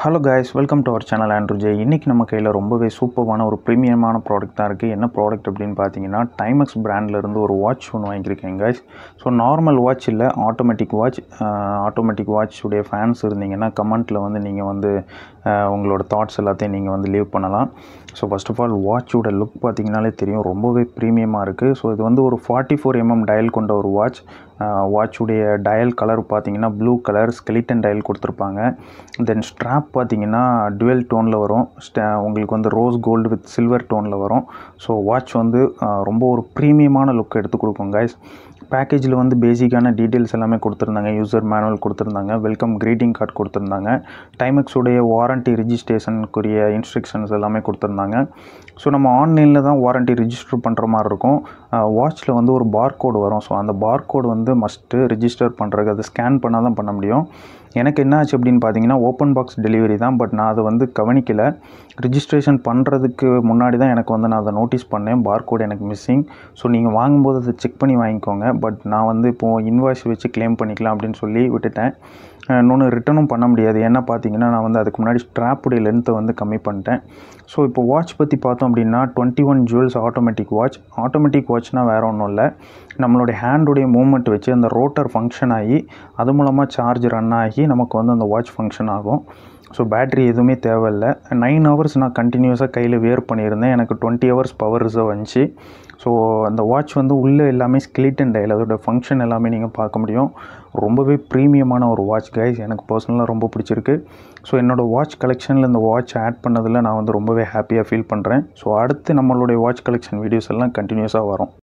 Hello guys, welcome to our channel Andrew J. இன்றைக்கி நம்ம கையில் ரொம்பவே சூப்பரான ஒரு ப்ரீமியமான ப்ராடக்ட் தான் இருக்குது. என்ன ப்ராடக்ட் அப்படின்னு பார்த்தீங்கன்னா, டைமெக்ஸ் பிராண்ட்லேருந்து ஒரு வாட்ச் ஒன்று வாங்கியிருக்கேன் கைஸ். ஸோ நார்மல் வாட்ச் இல்லை, ஆட்டோமேட்டிக் வாட்ச். ஆட்டோமேட்டிக் வாட்சுடைய ஃபேன்ஸ் இருந்தீங்கன்னா கமெண்ட்டில் வந்து நீங்கள் வந்து உங்களோட தாட்ஸ் எல்லாத்தையும் நீங்கள் வந்து லீவ் பண்ணலாம். ஸோ ஃபஸ்ட் ஆஃப் ஆல் வாட்சோட லுக் பார்த்தீங்கனாலே தெரியும், ரொம்பவே ப்ரீமியமாக இருக்குது. ஸோ இது வந்து ஒரு 44 mm டயல் கொண்ட ஒரு வாட்ச். வாட்சுடைய டயல் கலர் பார்த்தீங்கன்னா ப்ளூ கலர் ஸ்கெலிட்டன் டயல் கொடுத்துருப்பாங்க. தென் ஸ்ட்ராப் பார்த்தீங்கன்னா டுவெல் டோனில் வரும். உங்களுக்கு வந்து ரோஸ் கோல்டு வித் சில்வர் டோனில் வரும். ஸோ வாட்ச் வந்து ரொம்ப ஒரு ப்ரீமியமான லுக் எடுத்து கொடுக்கும் கைஸ். பேக்கேஜில் வந்து பேசிக்கான டீட்டெயில்ஸ் எல்லாமே கொடுத்துருந்தாங்க. யூசர் மேனுவல் கொடுத்துருந்தாங்க, வெல்கம் க்ரீட்டிங் கார்டு கொடுத்துருந்தாங்க, டைமெக்ஸுடைய வாரண்ட்டி ரிஜிஸ்ட்ரேஷனுக்குரிய இன்ஸ்ட்ரக்ஷன்ஸ் எல்லாமே கொடுத்துருந்தாங்க. ஸோ நம்ம ஆன்லைனில் தான் வாரண்ட்டி ரிஜிஸ்டர் பண்ணுற மாதிரி இருக்கும். வாட்சில் வந்து ஒரு பார்கோடு வரும். ஸோ அந்த பார்கோடு வந்து மஸ்ட்டு ரிஜிஸ்டர் பண்ணுறதுக்கு அதை ஸ்கேன் பண்ணால் தான் பண்ண முடியும். எனக்கு என்ன ஆச்சு அப்படின்னு பார்த்தீங்கன்னா, ஓப்பன் பாக்ஸ் டெலிவரி தான், பட் நான் அதை வந்து கவனிக்கலை. ரிஜிஸ்ட்ரேஷன் பண்ணுறதுக்கு முன்னாடி தான் எனக்கு வந்து நான் அதை நோட்டீஸ் பண்ணேன், பார்கோடு எனக்கு மிஸ்ஸிங். ஸோ நீங்கள் வாங்கும்போது அதை செக் பண்ணி வாங்கிக்கோங்க. பட் நான் வந்து இப்போது இன்வாய்ஸ் வச்சு கிளைம் பண்ணிக்கலாம் அப்படின்னு சொல்லி விட்டுட்டேன். இன்னொன்று ரிட்டனும் பண்ண முடியாது. ஏன்னா பார்த்தீங்கன்னா, நான் வந்து அதுக்கு முன்னாடி ஸ்ட்ராப்புடைய லென்த்தை வந்து கம்மி பண்ணிட்டேன். ஸோ இப்போ வாட்ச் பற்றி பார்த்தோம் அப்படின்னா 21 ஜுவல்ஸ் ஆட்டோமேட்டிக் வாட்ச். ஆட்டோமேட்டிக் வாட்ச்னால் வேறு ஒன்றும் இல்லை, நம்மளுடைய ஹேண்டுடைய மூவ்மெண்ட் வச்சு அந்த ரோட்டர் ஃபங்க்ஷன் ஆகி அது மூலமாக சார்ஜ் ரன் ஆகி நமக்கு வந்து அந்த வாட்ச் ஃபங்க்ஷன் ஆகும். ஸோ பேட்ரி எதுவுமே தேவையில்லை. 9 ஹவர்ஸ் நான் கண்டினியூஸாக கையில் வேர் பண்ணியிருந்தேன். எனக்கு 20 ஹவர்ஸ் பவர் ரிசர்வ் வந்துச்சு. ஸோ அந்த வாட்ச் வந்து உள்ளே எல்லாமே ஸ்கெலிட்டன் டயல், அதோட ஃபங்க்ஷன் எல்லாமே நீங்கள் பார்க்க முடியும். ரொம்பவே ப்ரீமியமான ஒரு வாட்ச் கைஸ், எனக்கு பர்சனலாக ரொம்ப பிடிச்சிருக்கு. ஸோ என்னோடய வாட்ச் கலெக்ஷனில் இந்த வாட்ச் ஆட் பண்ணதில் நான் வந்து ரொம்பவே ஹாப்பியாக ஃபீல் பண்ணுறேன். ஸோ அடுத்து நம்மளுடைய வாட்ச் கலெக்ஷன் வீடியோஸ் எல்லாம் கண்டினியூஸாக வரும்.